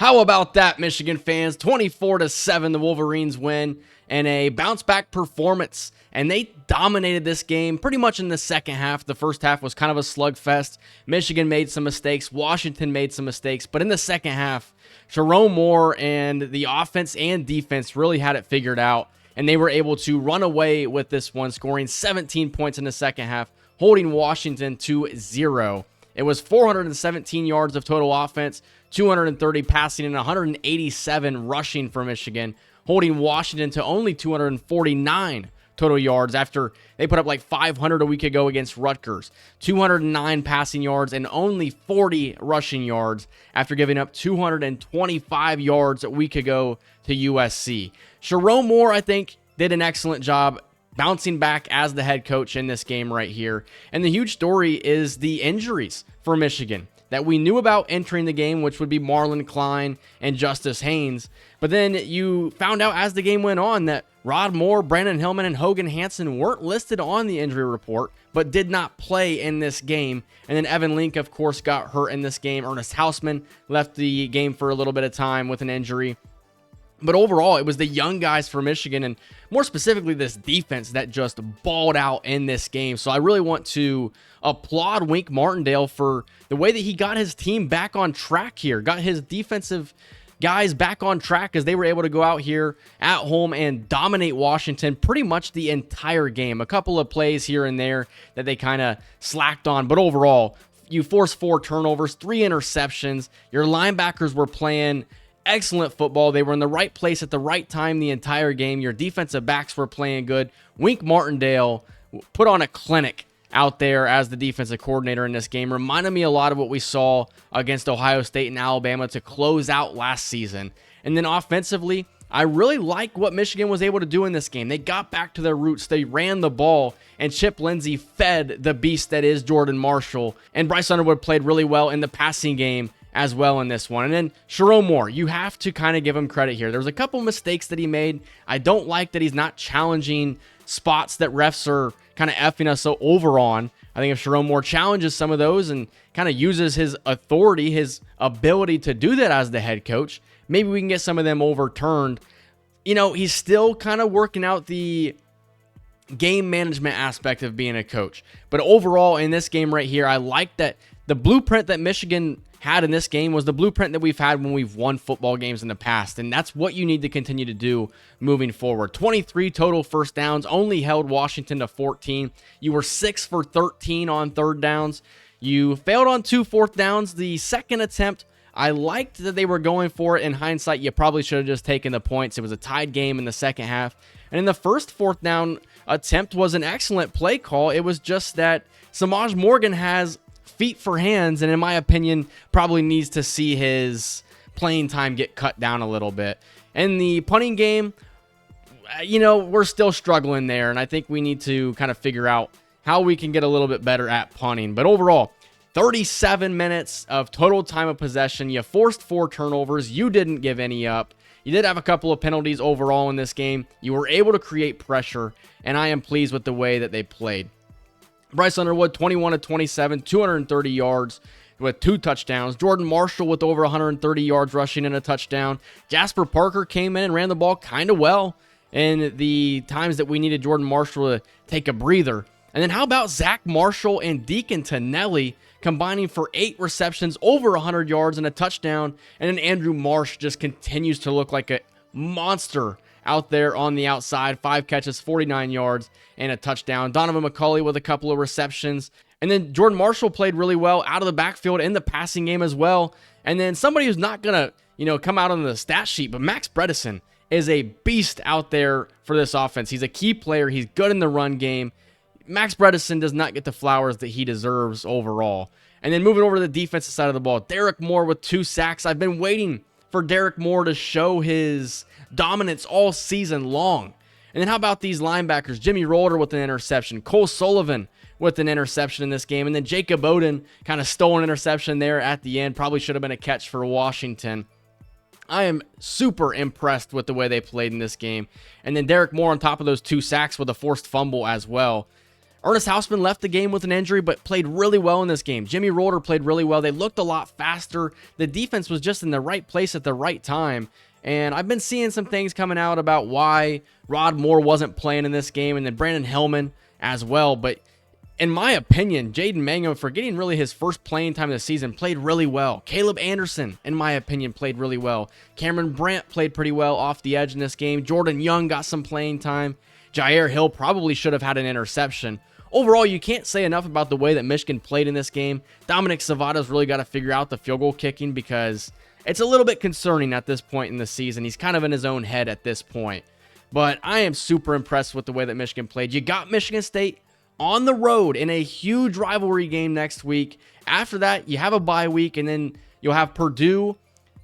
How about that, Michigan fans? 24-7, the Wolverines win and a bounce-back performance. And they dominated this game pretty much in the second half. The first half was kind of a slugfest. Michigan made some mistakes. Washington made some mistakes. But in the second half, Jerome Moore and the offense and defense really had it figured out. And they were able to run away with this one, scoring 17 points in the second half, holding Washington to 0. It was 417 yards of total offense, 230 passing, and 187 rushing for Michigan, holding Washington to only 249 total yards after they put up like 500 a week ago against Rutgers. 209 passing yards and only 40 rushing yards after giving up 225 yards a week ago to USC. Jerome Moore, I think, did an excellent job bouncing back as the head coach in this game right here. And the huge story is the injuries for Michigan that we knew about entering the game, which would be Marlon Klein and Justice Haynes. But then you found out as the game went on that Rod Moore, Brandon Hillman, and Hogan Hansen weren't listed on the injury report, but did not play in this game. And then Evan Link, of course, got hurt in this game. Ernest Hausman left the game for a little bit of time with an injury. But overall, it was the young guys for Michigan, and more specifically this defense that just balled out in this game. So I really want to applaud Wink Martindale for the way that he got his team back on track here, got his defensive guys back on track as they were able to go out here at home and dominate Washington pretty much the entire game. A couple of plays here and there that they kind of slacked on, but overall, you forced 4 turnovers, 3 interceptions. Your linebackers were playing excellent football. They were in the right place at the right time the entire game. Your defensive backs were playing good. Wink Martindale put on a clinic out there as the defensive coordinator in this game. Reminded me a lot of what we saw against Ohio State and Alabama to close out last season. And then offensively, I really like what Michigan was able to do in this game. They got back to their roots. They ran the ball, and Chip Lindsey fed the beast that is Jordan Marshall. And Bryce Underwood played really well in the passing game as well in this one. And then Jerome Moore, you have to kind of give him credit here. There's a couple mistakes that he made. I don't like that he's not challenging spots that refs are kind of effing us over on. I think if Jerome Moore challenges some of those and kind of uses his authority, his ability to do that as the head coach, maybe we can get some of them overturned. You know, he's still kind of working out the game management aspect of being a coach. But overall, in this game right here, I like that the blueprint that Michigan had in this game was the blueprint that we've had when we've won football games in the past, and that's what you need to continue to do moving forward. 23 total first downs, only held Washington to 14. You were 6 for 13 on third downs. You failed on 2 fourth downs. The second attempt, I liked that they were going for it. In hindsight, you probably should have just taken the points. It was a tied game in the second half. And in the first fourth down attempt was an excellent play call. It was just that Samaj Morgan has feet for hands, and in my opinion, probably needs to see his playing time get cut down a little bit. In the punting game, you know, we're still struggling there, and I think we need to kind of figure out how we can get a little bit better at punting. But overall, 37 minutes of total time of possession. You forced 4 turnovers. You didn't give any up. You did have a couple of penalties overall in this game. You were able to create pressure, and I am pleased with the way that they played. Bryce Underwood, 21-27, 230 yards with 2 touchdowns. Jordan Marshall with over 130 yards rushing and a touchdown. Jasper Parker came in and ran the ball kind of well in the times that we needed Jordan Marshall to take a breather. And then how about Zach Marshall and Deacon Tonelli combining for 8 receptions, over 100 yards and a touchdown. And then Andrew Marsh just continues to look like a monster out there on the outside. 5 catches, 49 yards, and a touchdown. Donovan McCulley with a couple of receptions. And then Jordan Marshall played really well out of the backfield in the passing game as well. And then somebody who's not going to, come out on the stat sheet, but Max Bredesen is a beast out there for this offense. He's a key player. He's good in the run game. Max Bredesen does not get the flowers that he deserves overall. And then moving over to the defensive side of the ball, Derek Moore with 2 sacks. I've been waiting for Derek Moore to show his dominance all season long. And then how about these linebackers? Jimmy Roller with an interception. Cole Sullivan with an interception in this game. And then Jacob Oden kind of stole an interception there at the end. Probably should have been a catch for Washington. I am super impressed with the way they played in this game. And then Derek Moore on top of those 2 sacks with a forced fumble as well. Ernest Hausman left the game with an injury, but played really well in this game. Jimmy Roller played really well. They looked a lot faster. The defense was just in the right place at the right time. And I've been seeing some things coming out about why Rod Moore wasn't playing in this game, and then Brandon Hillman as well. But in my opinion, Jaden Mangum, for getting really his first playing time of the season, played really well. Caleb Anderson, in my opinion, played really well. Cameron Brandt played pretty well off the edge in this game. Jordan Young got some playing time. Jair Hill probably should have had an interception. Overall, you can't say enough about the way that Michigan played in this game. Dominic Savada's really got to figure out the field goal kicking because it's a little bit concerning at this point in the season. He's kind of in his own head at this point. But I am super impressed with the way that Michigan played. You got Michigan State on the road in a huge rivalry game next week. After that, you have a bye week, and then you'll have Purdue,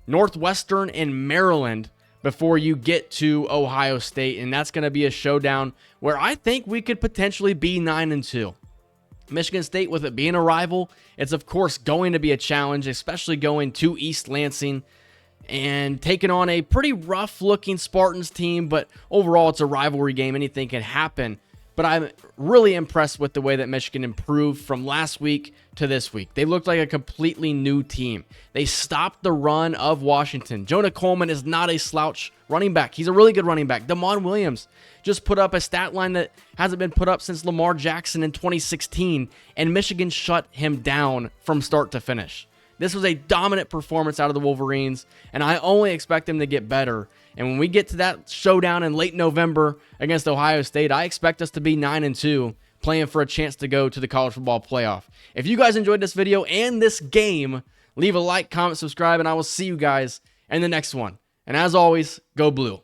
Northwestern, and Maryland before you get to Ohio State, and that's going to be a showdown where I think we could potentially be 9-2. Michigan State, with it being a rival, it's of course going to be a challenge, especially going to East Lansing and taking on a pretty rough-looking Spartans team, but overall it's a rivalry game. Anything can happen. But I'm really impressed with the way that Michigan improved from last week to this week. They looked like a completely new team. They stopped the run of Washington. Jonah Coleman is not a slouch running back. He's a really good running back. Damon Williams just put up a stat line that hasn't been put up since Lamar Jackson in 2016, and Michigan shut him down from start to finish. This was a dominant performance out of the Wolverines, and I only expect them to get better. And when we get to that showdown in late November against Ohio State, I expect us to be 9-2, playing for a chance to go to the college football playoff. If you guys enjoyed this video and this game, leave a like, comment, subscribe, and I will see you guys in the next one. And as always, go blue.